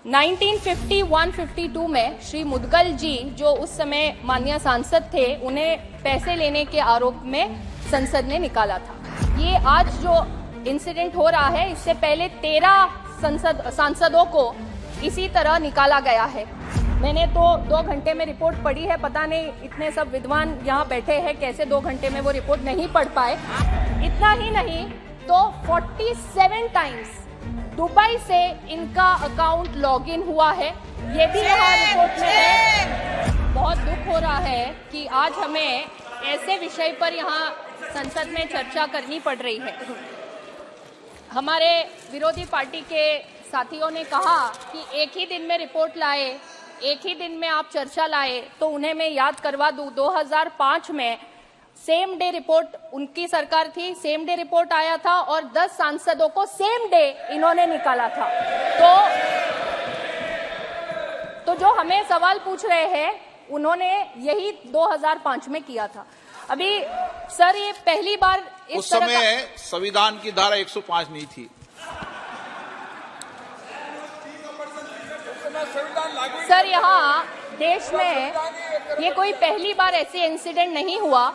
1951-52 में श्री मुदगल जी, जो उस समय माननीय सांसद थे, उन्हें पैसे लेने के आरोप में संसद ने निकाला था। ये आज जो इंसिडेंट हो रहा है, इससे पहले 13 सांसदों को इसी तरह निकाला गया है। मैंने तो 2 घंटे में रिपोर्ट पढ़ी है, पता नहीं इतने सब विद्वान यहाँ बैठे हैं कैसे 2 घंटे में वो रिपोर्ट नहीं पढ़ पाए। इतना ही नहीं तो 47 टाइम्स दुबई से इनका अकाउंट लॉगिन हुआ है, ये भी यहाँ रिपोर्ट में है। बहुत दुख हो रहा है कि आज हमें ऐसे विषय पर यहाँ संसद में चर्चा करनी पड़ रही है। हमारे विरोधी पार्टी के साथियों ने कहा कि एक ही दिन में रिपोर्ट लाए, एक ही दिन में आप चर्चा लाए, तो उन्हें मैं याद करवा दूं 2005 में सेम डे रिपोर्ट उनकी सरकार थी, सेम डे रिपोर्ट आया था और 10 सांसदों को सेम डे इन्होंने निकाला था। तो जो हमें सवाल पूछ रहे हैं उन्होंने यही 2005 में किया था। अभी सर ये पहली बार उस समय संविधान की धारा 105 नहीं थी। सर यहाँ देश में ये कोई पहली बार ऐसे इंसिडेंट नहीं हुआ।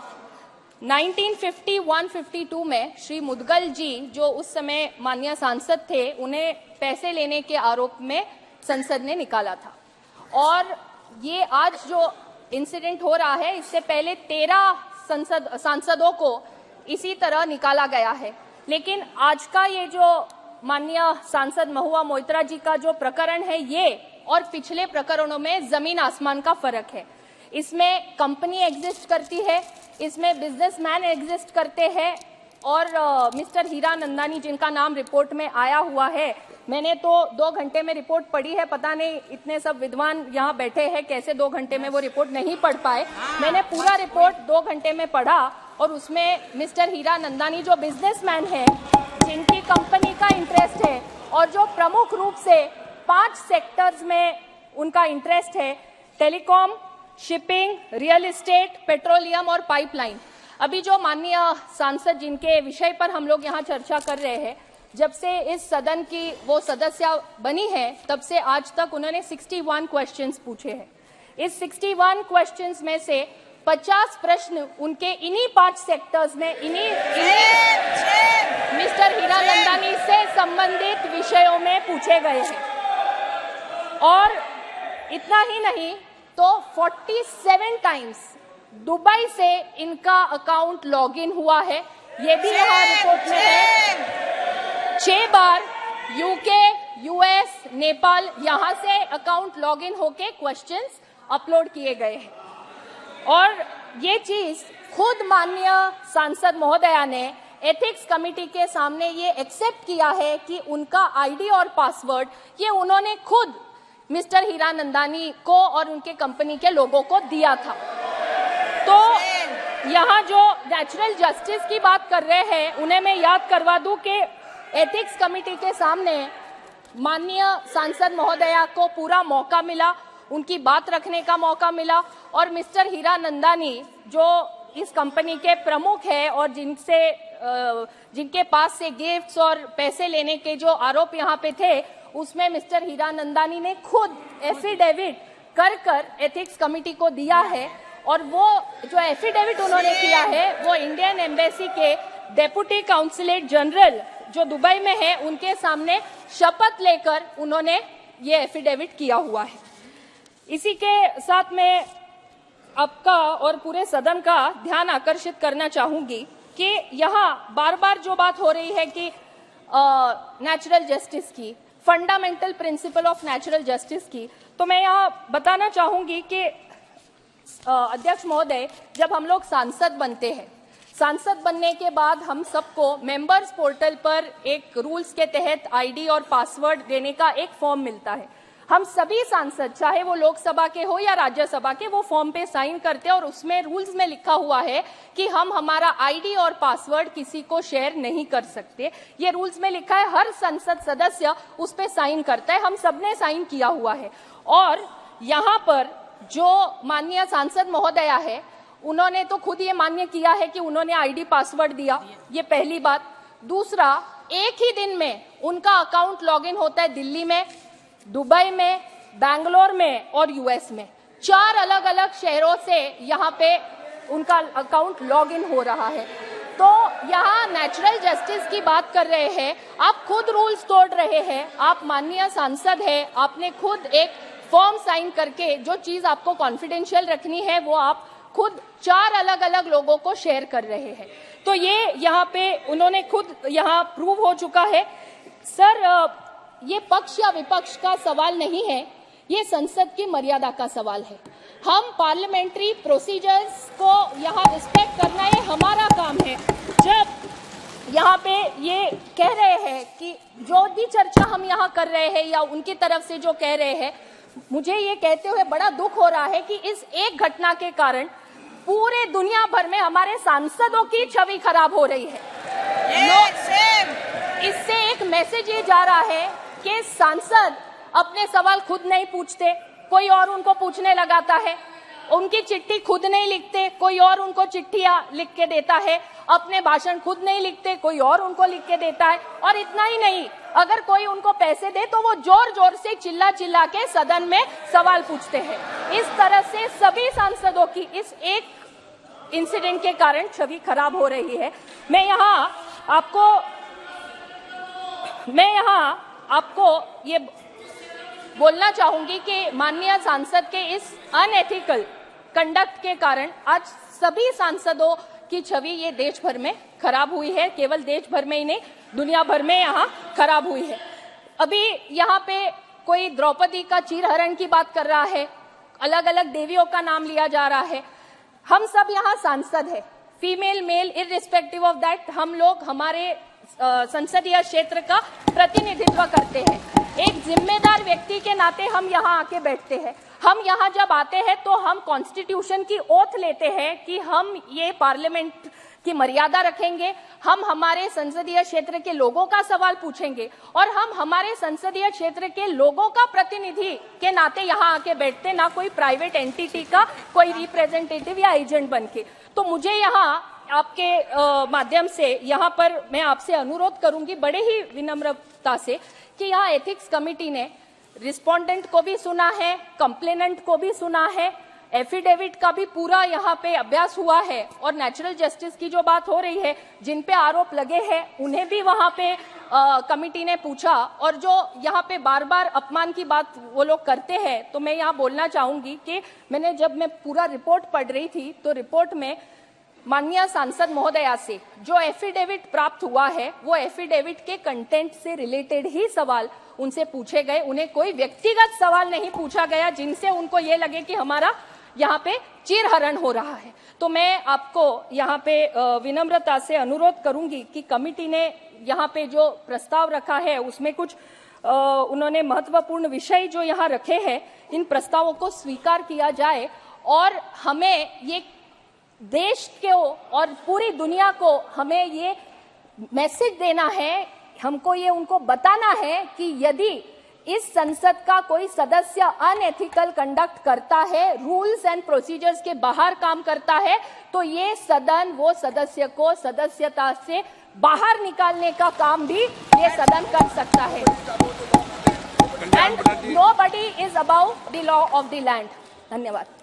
1951-52 में श्री मुदगल जी, जो उस समय माननीय सांसद थे, उन्हें पैसे लेने के आरोप में संसद ने निकाला था। और ये आज जो इंसिडेंट हो रहा है, इससे पहले 13 सांसदों को इसी तरह निकाला गया है। लेकिन आज का ये जो माननीय सांसद महुआ मोइत्रा जी का जो प्रकरण है, ये और पिछले प्रकरणों में जमीन आसमान का फर्क है। इसमें कंपनी एग्जिस्ट करती है, इसमें बिजनेसमैन एग्जिस्ट करते हैं और मिस्टर हीरानंदानी, जिनका नाम रिपोर्ट में आया हुआ है, मैंने तो 2 घंटे में रिपोर्ट पढ़ी है, पता नहीं इतने सब विद्वान यहाँ बैठे हैं कैसे 2 घंटे में वो रिपोर्ट नहीं पढ़ पाए। मैंने पूरा रिपोर्ट 2 घंटे में पढ़ा और उसमें मिस्टर हीरानंदानी जो बिजनेसमैन है, जिनकी कंपनी का इंटरेस्ट है और जो प्रमुख रूप से 5 सेक्टर्स में उनका इंटरेस्ट है, telecom, shipping, real estate, petroleum और पाइपलाइन। अभी जो माननीय सांसद जिनके विषय पर हम लोग यहाँ चर्चा कर रहे हैं, जब से इस सदन की वो सदस्य बनी है, तब से आज तक उन्होंने 61 क्वेश्चंस पूछे हैं। इस 61 क्वेश्चंस में से 50 प्रश्न उनके इन्हीं 5 सेक्टर्स में इन्हीं मिस्टर हीरानंदानी से संबंधित विषयों में पूछे गए हैं। और इतना ही नहीं तो 47 टाइम्स दुबई से इनका अकाउंट लॉगिन हुआ है, ये भी यहाँ रिपोर्ट में है। 6 बार यूके, यूएस, नेपाल, यहाँ से अकाउंट लॉगिन होके क्वेश्चंस अपलोड किए गए हैं। और ये चीज खुद माननीय सांसद महोदया ने एथिक्स कमेटी के सामने ये एक्सेप्ट किया है कि उनका आईडी और पासवर्ड ये उन्होंने खुद मिस्टर हीरानंदानी को और उनके कंपनी के लोगों को दिया था। तो यहाँ जो नेचुरल जस्टिस की बात कर रहे हैं, उन्हें मैं याद करवा दूं कि एथिक्स कमेटी के सामने माननीय सांसद महोदया को पूरा मौका मिला, उनकी बात रखने का मौका मिला और मिस्टर हीरानंदानी जो इस कंपनी के प्रमुख है और जिनके पास से गिफ्ट्स और पैसे लेने के जो आरोप यहाँ पे थे, उसमें मिस्टर हीरानंदानी ने खुद एफिडेविट कर एथिक्स कमेटी को दिया है। और वो जो एफिडेविट उन्होंने किया है, वो इंडियन एम्बेसी के डेप्यूटी काउंसलेट जनरल जो दुबई में है, उनके सामने शपथ लेकर उन्होंने ये एफिडेविट किया हुआ है। इसी के साथ मैं आपका और पूरे सदन का ध्यान आकर्षित करना चाहूंगी कि यहाँ बार बार जो बात हो रही है कि नेचुरल जस्टिस की, fundamental principle of natural justice की, तो मैं यहाँ बताना चाहूंगी कि अध्यक्ष महोदय, जब हम लोग सांसद बनते हैं, सांसद बनने के बाद हम सबको मेंबर्स पोर्टल पर एक रूल्स के तहत आईडी और पासवर्ड देने का एक फॉर्म मिलता है। हम सभी सांसद, चाहे वो लोकसभा के हो या राज्यसभा के, वो फॉर्म पे साइन करते हैं और उसमें रूल्स में लिखा हुआ है कि हम हमारा आईडी और पासवर्ड किसी को शेयर नहीं कर सकते। ये रूल्स में लिखा है, हर संसद सदस्य उस पे साइन करता है, हम सबने साइन किया हुआ है। और यहाँ पर जो माननीय सांसद महोदया है, उन्होंने तो खुद ये मान्य किया है कि उन्होंने आईडी पासवर्ड दिया, ये पहली बात। दूसरा, एक ही दिन में उनका अकाउंट लॉगिन होता है दिल्ली में, दुबई में, बैंगलोर में और यूएस में 4 अलग अलग शहरों से यहाँ पे उनका अकाउंट लॉग इन हो रहा है। तो यहाँ नेचुरल जस्टिस की बात कर रहे हैं, आप खुद रूल्स तोड़ रहे हैं। आप माननीय सांसद हैं, आपने खुद एक फॉर्म साइन करके जो चीज आपको कॉन्फिडेंशियल रखनी है वो आप खुद 4 अलग अलग लोगों को शेयर कर रहे हैं। तो ये यहाँ पे उन्होंने खुद यहाँ प्रूव हो चुका है। सर, ये पक्ष या विपक्ष का सवाल नहीं है, ये संसद की मर्यादा का सवाल है। हम पार्लियामेंट्री प्रोसीजर्स को यहाँ रिस्पेक्ट करना ये हमारा काम है। जब यहाँ पे ये कह रहे हैं कि जो भी चर्चा हम यहाँ कर रहे हैं या उनकी तरफ से जो कह रहे हैं, मुझे ये कहते हुए बड़ा दुख हो रहा है कि इस एक घटना के कारण पूरे दुनिया भर में हमारे सांसदों की छवि खराब हो रही है। इससे एक मैसेज ये जा रहा है कि सांसद अपने सवाल खुद नहीं पूछते, कोई और उनको पूछने लगाता है। उनकी चिट्ठी खुद नहीं लिखते, कोई और उनको चिट्ठियां लिख के देता है। अपने भाषण खुद नहीं लिखते, कोई और उनको लिख के देता है। और इतना ही नहीं, अगर कोई उनको पैसे दे तो वो जोर जोर से चिल्ला चिल्ला के सदन में सवाल पूछते हैं। इस तरह से सभी सांसदों की इस एक इंसिडेंट के कारण छवि खराब हो रही है। मैं यहाँ आपको ये बोलना चाहूंगी कि माननीय सांसद के इस अनएथिकल कंडक्ट के कारण आज सभी सांसदों की छवि ये देश भर में खराब हुई है। केवल देश भर में ही नहीं, दुनिया भर में यहाँ खराब हुई है। अभी यहाँ पे कोई द्रौपदी का चीरहरण की बात कर रहा है, अलग अलग देवियों का नाम लिया जा रहा है। हम सब यहाँ सांसद है, female male irrespective of that, हम लोग हमारे संसदीय क्षेत्र का प्रतिनिधित्व करते हैं। एक जिम्मेदार व्यक्ति के नाते हम यहाँ आके बैठते हैं। हम यहाँ जब आते हैं तो हम कॉन्स्टिट्यूशन की ओथ लेते हैं कि हम ये पार्लियामेंट की मर्यादा रखेंगे, हम हमारे संसदीय क्षेत्र के लोगों का सवाल पूछेंगे और हम हमारे संसदीय क्षेत्र के लोगों का प्रतिनिधि के नाते यहाँ आके बैठते, ना कोई प्राइवेट एंटिटी का कोई रिप्रेजेंटेटिव या एजेंट बनके। तो मुझे यहाँ आपके माध्यम से यहाँ पर मैं आपसे अनुरोध करूंगी बड़े ही विनम्रता से कि यहाँ एथिक्स कमेटी ने रिस्पोंडेंट को भी सुना है, कंप्लेनेंट को भी सुना है, एफिडेविट का भी पूरा यहाँ पे अभ्यास हुआ है और नेचुरल जस्टिस की जो बात हो रही है, जिन पे आरोप लगे हैं उन्हें भी वहाँ पे कमिटी ने पूछा। और जो यहाँ पे बार बार अपमान की बात वो लोग करते हैं, तो मैं यहाँ बोलना चाहूंगी कि जब मैं पूरा रिपोर्ट पढ़ रही थी तो रिपोर्ट में माननीय सांसद महोदया से जो एफिडेविट प्राप्त हुआ है वो एफिडेविट के कंटेंट से रिलेटेड ही सवाल उनसे पूछे गए। उन्हें कोई व्यक्तिगत सवाल नहीं पूछा गया जिनसे उनको ये लगे कि हमारा यहाँ पे चीरहरण हो रहा है। तो मैं आपको यहाँ पे विनम्रता से अनुरोध करूंगी कि कमिटी ने यहाँ पे जो प्रस्ताव रखा है उसमें कुछ उन्होंने महत्वपूर्ण विषय जो यहाँ रखे हैं, इन प्रस्तावों को स्वीकार किया जाए और हमें ये देश को और पूरी दुनिया को हमें ये मैसेज देना है, हमको ये उनको बताना है कि यदि इस संसद का कोई सदस्य अनएथिकल कंडक्ट करता है, रूल्स एंड प्रोसीजर्स के बाहर काम करता है, तो ये सदन वो सदस्य को सदस्यता से बाहर निकालने का काम भी ये सदन कर सकता है। And nobody is about the law of the land. धन्यवाद।